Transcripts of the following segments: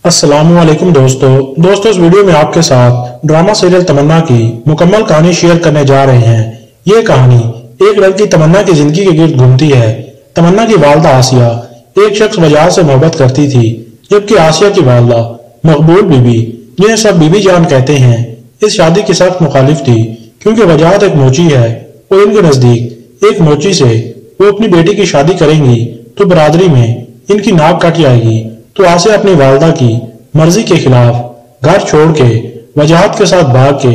السلام علیکم دوستو اس ویڈیو میں آپ کے ساتھ ڈرامہ سیریل تمنا کی مکمل کہانی شیئر کرنے جا رہے ہیں۔ یہ کہانی ایک لڑکی تمنا کی زندگی کے گرد گھومتی ہے۔ تمنا کی والدہ آسیہ ایک شخص وجاہت سے محبت کرتی تھی، جبکہ آسیہ کی والدہ مقبول بیبی، جنہیں سب بیبی جان کہتے ہیں، اس شادی کی سخت مخالف تھی، کیونکہ وجاہت ایک موچی ہے اور ان کے نزدیک ایک موچی سے وہ اپنی بیٹی کی شادی کریں گی تو برادری میں ان کی ناک کٹ جائے گی۔ تو آسیہ اپنی والدہ کی مرضی کے خلاف گھر چھوڑ کے وجاہت کے ساتھ بھاگ کے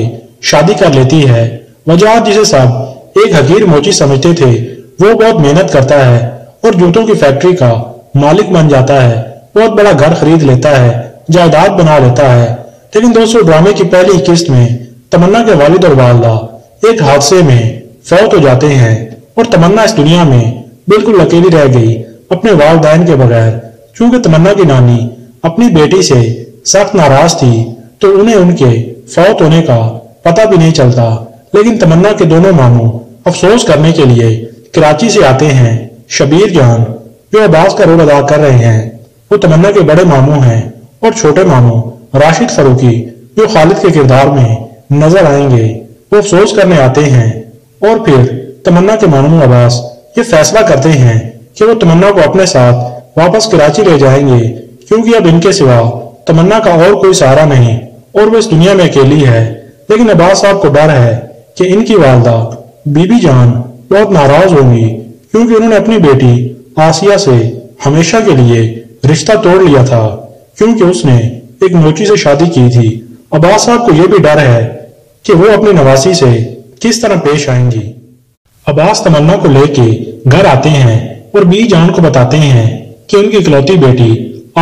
شادی کر لیتی ہے۔ وجاہت، جسے سب ایک حقیر موچی سمجھتے تھے، وہ بہت محنت کرتا ہے اور جوتوں کی فیکٹری کا مالک بن جاتا ہے، بہت بڑا گھر خرید لیتا ہے، جائیداد بنا لیتا ہے۔ لیکن دوستو، ڈرامے کی پہلی قسط میں تمنا کے والد اور والدہ ایک حادثے میں فوت ہو جاتے ہیں اور تمنا اس دنیا میں بالکل اکیلی رہ گئی اپنے والدین کے بغیر۔ چونکہ تمنا کی نانی اپنی بیٹی سے سخت ناراض تھی تو انہیں ان کے فوت ہونے کا پتہ بھی نہیں چلتا۔ لیکن تمنا کے دونوں ماموں افسوس کرنے کے لیے کراچی سے آتے ہیں۔ شبیر جان، جو عباس کا رول ادا کر رہے ہیں، وہ تمنا کے بڑے ماموں ہیں، اور چھوٹے ماموں راشد فاروقی، جو خالد کے کردار میں نظر آئیں گے، وہ افسوس کرنے آتے ہیں۔ اور پھر تمنا کے ماموں عباس یہ فیصلہ کرتے ہیں کہ وہ تمنا کو اپنے ساتھ واپس کراچی لے جائیں گے، کیونکہ اب ان کے سوا تمنا کا اور کوئی سہارا نہیں اور وہ اس دنیا میں اکیلی ہے۔ لیکن عباس صاحب کو ڈر ہے کہ ان کی والدہ بی بی جان بہت ناراض ہوں گی، کیونکہ انہوں نے اپنی بیٹی آسیہ سے ہمیشہ کے لیے رشتہ توڑ لیا تھا، کیونکہ اس نے ایک موچی سے شادی کی تھی۔ عباس صاحب کو یہ بھی ڈر ہے کہ وہ اپنی نواسی سے کس طرح پیش آئیں گی۔ عباس تمنا کو لے کے گھر آتے ہیں اور بی جان کو بتاتے ہیں کہ ان کی اکلوتی بیٹی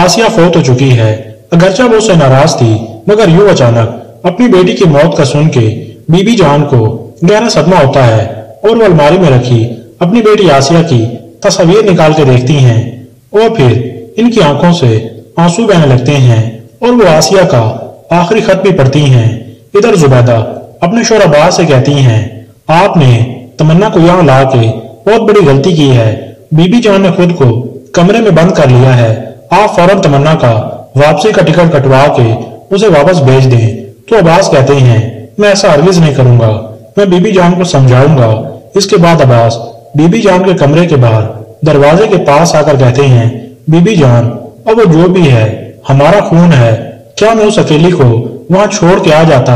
آسیہ فوت ہو چکی ہے۔ اگرچہ وہ اس سے ناراض تھی، مگر یوں اچانک اپنی بیٹی کی موت کا سن کے بی بی جان کو گہرا صدمہ ہوتا ہے اور وہ الماری میں رکھی اپنی بیٹی آسیہ کی تصویر نکال کے دیکھتی ہیں، اور پھر ان کی آنکھوں سے آنسو بہنے لگتے ہیں اور وہ آسیہ کا آخری خط بھی پڑھتی ہیں۔ ادھر زبیدہ اپنے شوہر عباس سے کہتی ہیں، آپ نے تمنا کو یہاں لا کے بہت بڑی غلطی کی ہے۔ بی بی جان نے خود کو کمرے میں بند کر لیا ہے، آپ فوراً تمنا کا واپسی کا ٹکٹ کٹوا کے اسے واپس بھیج دیں۔ تو عباس کہتے ہیں، میں ایسا ہرگز نہیں کروں گا، میں بی بی جان کو سمجھاؤں گا۔ اس کے بعد عباس بی بی جان کے کمرے کے باہر دروازے کے پاس آ کر کہتے ہیں، بی بی جان، اب وہ جو بھی ہے ہمارا خون ہے، کیا میں اس اکیلی کو وہاں چھوڑ کے آ جاتا؟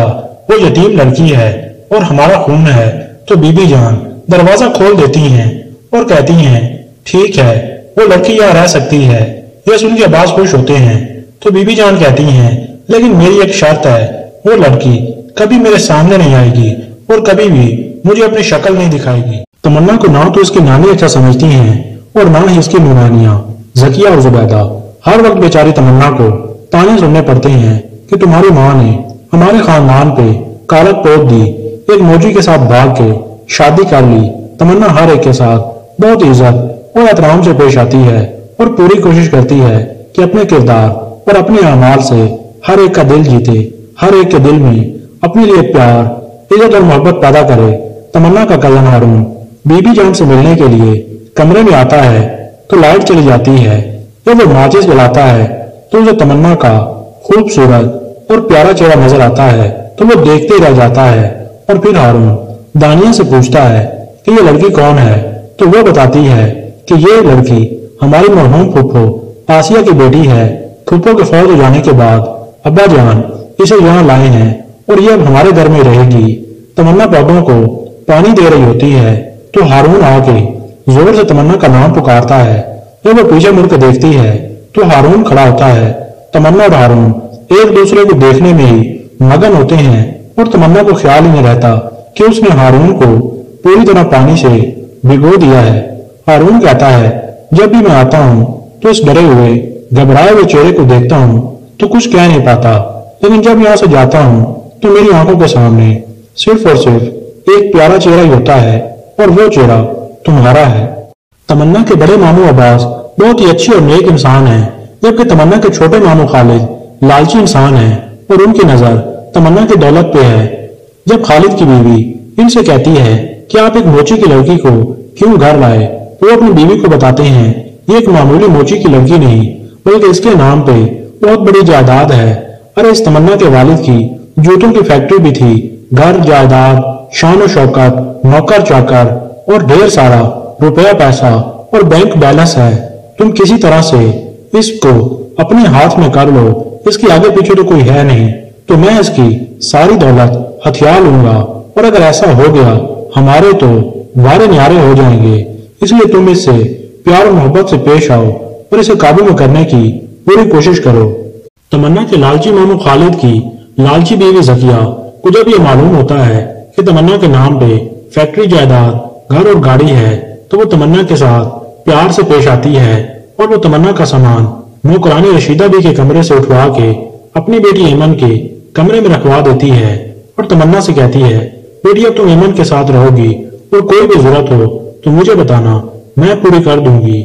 وہ یتیم لڑکی ہے اور ہمارا خون ہے۔ تو بی بی جان دروازہ کھول دیتی ہیں اور کہتی ہیں، ٹھیک ہے، وہ لڑکی یہاں رہ سکتی ہے۔ یہ سن کے عباس خوش ہوتے ہیں۔ تو بی بی جان کہتی ہیں، لیکن میری ایک شرط ہے، وہ لڑکی کبھی میرے سامنے نہیں آئے گی اور کبھی بھی مجھے اپنی شکل نہیں دکھائے گی۔ تمنا کو نہ تو اس کی نانی اچھا سمجھتی ہیں اور نہ ہی اس کی نورانیاں ذکیہ اور زبیدہ۔ ہر وقت بیچاری تمنا کو تانے سننے پڑتے ہیں کہ تمہاری ماں نے ہمارے خاندان پہ کالت پوت دی، ایک موجی کے ساتھ بھاگ کے شادی کر لی۔ تمنا ہر ایک کے ساتھ بہت عزت اور احترام سے پیش آتی ہے اور پوری کوشش کرتی ہے کہ اپنے کردار اور اپنے اعمال سے ہر ایک کا دل جیتے، ہر ایک کے دل میں اپنے لیے پیار، عزت اور محبت پیدا کرے۔ تمنا کا کزن ہارون بی بی جان سے ملنے کے لیے کمرے میں آتا ہے تو لائٹ چلی جاتی ہے۔ جب وہ ماچس جلاتا ہے تو اسے تمنا کا خوبصورت اور پیارا چہرہ نظر آتا ہے تو وہ دیکھتے ہی رہ جاتا ہے۔ اور پھر ہارون دانیہ سے پوچھتا ہے کہ یہ لڑکی کون ہے، تو وہ بتاتی ہے کہ یہ لڑکی ہماری مرحوم پھوپھو آسیہ کی بیٹی ہے۔ پھوپھو کے فوت ہو جانے کے بعد ابا جان اسے یہاں لائے ہیں اور یہ اب ہمارے گھر میں رہے گی۔ تمنا پودوں کو پانی دے رہی ہوتی ہے تو ہارون آ کے زور سے تمنا کا نام پکارتا ہے۔ جب وہ پیچھے مڑ کے دیکھتی ہے تو ہارون کھڑا ہوتا ہے۔ تمنا اور ہارون ایک دوسرے کو دیکھنے میں ہی مگن ہوتے ہیں اور تمنا کو خیال ہی نہیں رہتا کہ اس نے ہارون کو پوری طرح پانی سے بھگو دیا ہے۔ ہارون کہتا ہے، جب بھی میں آتا ہوں تو اس ڈرے ہوئے گھبرائے ہوئے چہرے کو دیکھتا ہوں تو کچھ کہہ نہیں پاتا، لیکن جب یہاں سے جاتا ہوں تو میری آنکھوں کے سامنے صرف اور صرف ایک پیارا چہرہ ہی ہوتا ہے اور وہ چہرہ تمہارا ہے۔ تمنا کے بڑے ماموں عباس بہت ہی اچھی اور نیک انسان ہیں، جبکہ تمنا کے چھوٹے ماموں خالد لالچی انسان ہیں اور ان کی نظر تمنا کی دولت پہ ہے۔ جب خالد کی بیوی ان سے کہتی ہے کہ آپ ایک موچی کی لڑکی کو کیوں گھر لائے، وہ اپنی بیوی کو بتاتے ہیں، یہ ایک معمولی موچی کی لڑکی نہیں بلکہ اس کے نام پہ بہت بڑی جائیداد ہے۔ ارے اس تمنا کے والد کی جوتوں کی فیکٹری بھی تھی، گھر، جائیداد، شان و شوکت، نوکر چاکر اور ڈھیر سارا روپیہ پیسہ اور بینک بیلنس ہے۔ تم کسی طرح سے اس کو اپنے ہاتھ میں کر لو، اس کی آگے پیچھے تو کوئی ہے نہیں، تو میں اس کی ساری دولت ہتھیا لوں گا، اور اگر ایسا ہو گیا ہمارے تو وارے نیارے ہو جائیں گے۔ اس لیے تم اس سے پیار و محبت سے پیش آؤ اور اسے قابو میں کرنے کی پوری کوشش کرو۔ تمنا کے لالچی ماموں خالد کی لالچی بیوی زکیہ کو جب یہ معلوم ہوتا ہے کہ تمنا کے نام پہ فیکٹری، جائیداد، گھر اور گاڑی ہے، تو وہ تمنا کے ساتھ پیار سے پیش آتی ہے اور وہ تمنا کا سامان نوکرانی رشیدہ بی کے کمرے سے اٹھوا کے اپنی بیٹی ایمن کے کمرے میں رکھوا دیتی ہے اور تمنا سے کہتی ہے، بیٹی اب تم ایمن کے ساتھ رہو گی اور کوئی بھی ضرورت ہو تو مجھے بتانا، میں پوری کر دوں گی۔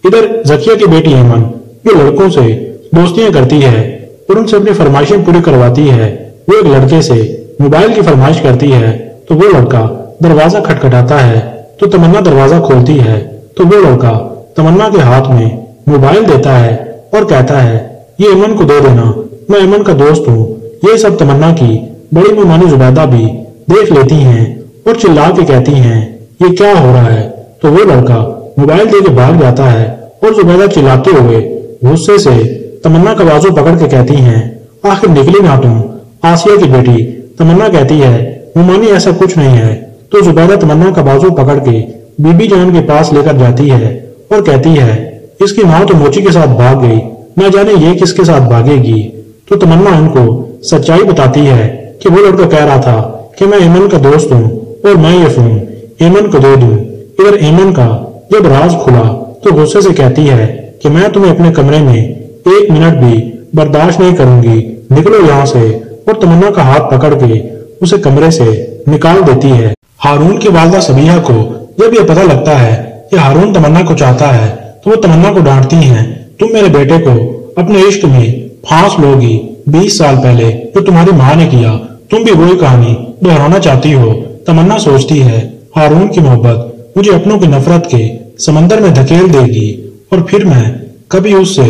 ادھر زکیہ کی بیٹی ایمن جو لڑکوں سے دوستیاں کرتی ہے اور ان سے اپنی فرمائشیں پوری کرواتی ہے، وہ ایک لڑکے سے موبائل کی فرمائش کرتی ہے تو وہ لڑکا دروازہ کھٹکھٹاتا ہے تو تمنا دروازہ کھولتی ہے تو وہ لڑکا تمنا کے ہاتھ میں موبائل دیتا ہے اور کہتا ہے، یہ ایمن کو دے دینا، میں ایمن کا دوست ہوں۔ یہ سب تمنا کی بڑی ممانی زبیدہ بھی دیکھ لیتی ہیں اور چلا کے کہتی ہیں، یہ کیا ہو رہا ہے؟ تو وہ لڑکا موبائل دے کے بھاگ جاتا ہے اور زبیدہ چلاتے ہوئے غصے سے تمنا کا بازو پکڑ کے کہتی ہیں، آخر نکلی نہ تم آسیہ کی بیٹی؟ تمنا کہتی ہے، ممانی ایسا کچھ نہیں ہے۔ تو زبیدہ تمنا کا بازو پکڑ کے بی بی جان کے پاس لے کر جاتی ہے اور کہتی ہے، اس کی ماں تو موچی کے ساتھ بھاگ گئی، نہ جانے یہ کس کے ساتھ بھاگے گی۔ تو تمنا ان کو سچائی بتاتی ہے کہ وہ لڑکا کہہ رہا تھا کہ میں ایمن کا دوست ہوں اور میں یہ فون ایمن کو دے دوں۔ ادھر ایمن کا جب راز کھلا تو غصے سے کہتی ہے کہ میں تمہیں اپنے کمرے میں 1 منٹ بھی برداشت نہیں کروں گی، نکلو یہاں سے، اور تمنا کا ہاتھ پکڑ کے اسے کمرے سے نکال دیتی ہے۔ ہارون کی والدہ سبیہ کو جب یہ پتہ لگتا ہے کہ ہارون تمنا کو چاہتا ہے تو وہ تمنا کو ڈانٹتی ہیں، تم میرے بیٹے کو اپنے عشق میں پھانس لو گی، 20 سال پہلے جو تمہاری ماں نے کیا تم بھی وہی کہانی دہرانا چاہتی ہو۔ تمنا سوچتی ہے، ہارون کی محبت مجھے اپنوں کی نفرت کے سمندر میں دھکیل دے گی اور پھر میں کبھی اس سے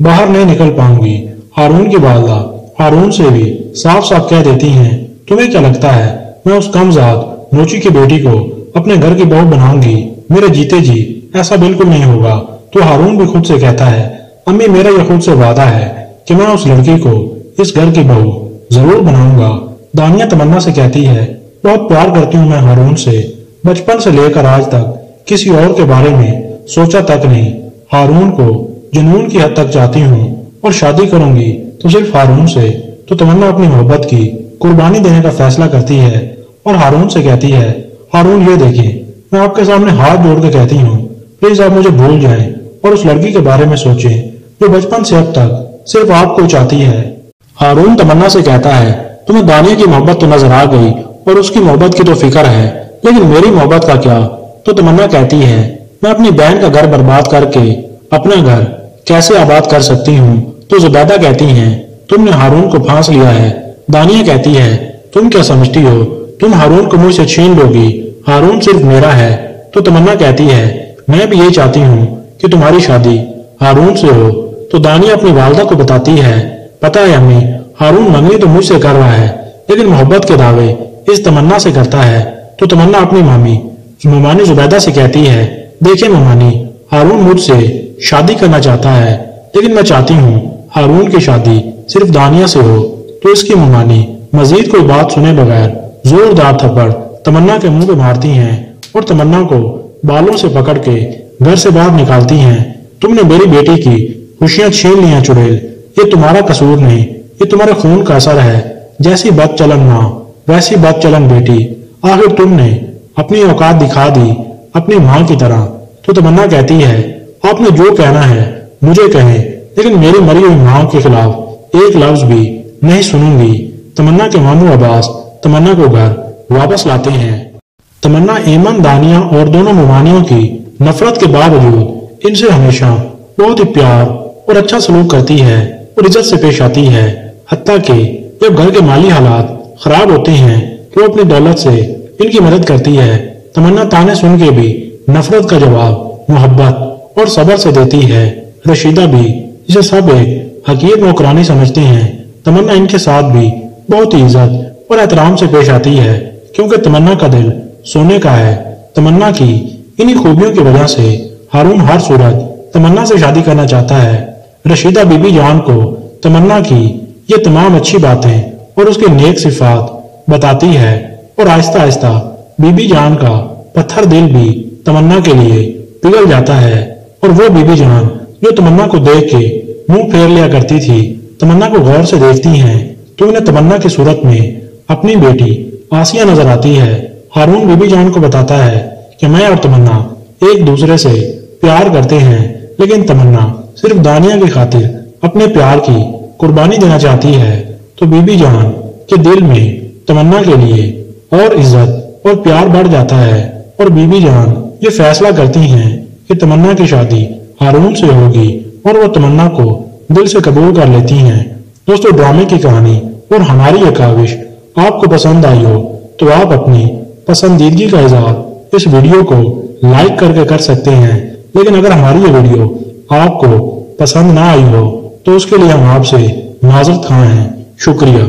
باہر نہیں نکل پاؤں گی۔ ہارون کی والدہ ہارون سے بھی صاف صاف کہہ دیتی ہیں، تمہیں کیا لگتا ہے میں اس کمزاد نوچی کی بیٹی کو اپنے گھر کی بہو بناؤں گی؟ میرے جیتے جی ایسا بالکل نہیں ہوگا۔ تو ہارون بھی خود سے کہتا ہے، امی میرا یہ خود سے وعدہ ہے کہ میں اس لڑکی کو اس گھر کی بہو ضرور بناؤں گا۔ دانیہ تمنا سے کہتی ہے، بہت پیار کرتی ہوں میں ہارون سے، بچپن سے لے کر آج تک کسی اور کے بارے میں سوچا تک نہیں۔ ہارون کو جنون کی حد تک چاہتی ہوں اور شادی کروں گی تو صرف ہارون سے۔ تو تمنا اپنی محبت کی قربانی دینے کا فیصلہ کرتی ہے اور ہارون سے کہتی ہے، ہارون یہ دیکھیں، میں آپ کے سامنے ہاتھ جوڑ کے کہتی ہوں، پلیز آپ مجھے بھول جائیں اور اس لڑکی کے بارے میں سوچیں جو بچپن سے اب تک صرف آپ کو چاہتی ہے۔ ہارون تمنا سے کہتا ہے، تمہیں دانیہ کی محبت تو نظر آ گئی اور اس کی محبت کی تو فکر ہے، لیکن میری محبت کا کیا؟ تو تمنا کہتی ہے، میں اپنی بہن کا گھر برباد کر کے اپنا گھر کیسے آباد کر سکتی ہوں؟ تو زبیدہ کہتی ہیں، تم نے ہارون کو پھانس لیا ہے۔ دانیہ کہتی ہے، تم کیا سمجھتی ہو تم ہارون کو مجھ سے چھین لو گی؟ ہارون صرف میرا ہے۔ تو تمنا کہتی ہے، میں بھی یہی چاہتی ہوں کہ تمہاری شادی ہارون سے ہو۔ تو دانیہ اپنی والدہ کو بتاتی ہے، پتہ ہے امی، ہارون منگنی تو مجھ سے کر رہا ہے لیکن محبت کے دعوے اس تمنا سے کرتا ہے۔ تو تمنا اپنی ممانی زبیدہ سے کہتی ہے، دیکھیں ممانی، ہارون مجھ سے شادی کرنا چاہتا ہے لیکن میں چاہتی ہوں ہارون کی شادی صرف دانیہ سے ہو۔ تو اس کی ممانی مزید کوئی بات سنے بغیر زوردار تھپڑ تمنا کے منہ پہ مارتی ہیں اور تمنا کو بالوں سے پکڑ کے گھر سے باہر نکالتی ہیں۔ تم نے میری بیٹی کی خوشیاں چھین لیاں چڑیل، یہ تمہارا قصور نہیں، یہ تمہارے خون کا اثر ہے۔ جیسی بد چلن ماں ویسی بد چلن بیٹی، آخر تم نے اپنی اوقات دکھا دی اپنی ماں کی طرح۔ تو تمنا کہتی ہے، آپ نے جو کہنا ہے مجھے کہیں لیکن میری مری ہوئی ماں کے خلاف ایک لفظ بھی نہیں سنوں گی۔ تمنا کے ماموں عباس تمنا کو گھر واپس لاتے ہیں۔ تمنا ایمن، دانیہ اور دونوں ممانیوں کی نفرت کے باوجود ان سے ہمیشہ بہت ہی پیار اور اچھا سلوک کرتی ہے اور عزت سے پیش آتی ہے، حتیٰ کہ جب گھر کے مالی حالات خراب ہوتے ہیں تو وہ اپنی دولت سے ان کی مدد کرتی ہے۔ تمنا تانے سن کے بھی نفرت کا جواب محبت اور صبر سے دیتی ہے۔ رشیدہ بھی جسے سب ایک حقیر نوکرانی سمجھتے ہیں، تمنا ان کے ساتھ بھی بہت ہی عزت اور احترام سے پیش آتی ہے، کیونکہ تمنا کا دل سونے کا ہے۔ تمنا کی انہی خوبیوں کی وجہ سے ہارون ہر صورت تمنا سے شادی کرنا چاہتا ہے۔ رشیدہ بی بی جان کو تمنا کی یہ تمام اچھی باتیں اور اس کے نیک صفات بتاتی ہے، اور آہستہ آہستہ بی بی جان کا پتھر دل بھی تمنا کے لیے پگھل جاتا ہے، اور وہ بی بی جان جو تمنا کو دیکھ کے منہ پھیر لیا کرتی تھی، تمنا کو غور سے دیکھتی ہیں تو انہیں تمنا کی صورت میں اپنی بیٹی آسیہ نظر آتی ہے۔ ہارون بی بی جان کو بتاتا ہے کہ میں اور تمنا ایک دوسرے سے پیار کرتے ہیں، لیکن تمنا صرف دانیہ کی خاطر اپنے پیار کی قربانی دینا چاہتی ہے۔ تو بی بی جان کے دل میں تمنا کے لیے اور عزت اور پیار بڑھ جاتا ہے، اور بی بی جان یہ فیصلہ کرتی ہیں کہ تمنا کی شادی ہارون سے ہوگی، اور وہ تمنا کو دل سے قبول کر لیتی ہیں۔ دوستو، ڈرامے کی کہانی اور ہماری یہ کاوش آپ کو پسند آئی ہو تو آپ اپنی پسندیدگی کا اظہار اس ویڈیو کو لائک کر کے کر سکتے ہیں، لیکن اگر ہماری یہ ویڈیو آپ کو پسند نہ آئی ہو تو اس کے لیے ہم آپ سے معذرت خواہ ہیں۔ شکریہ۔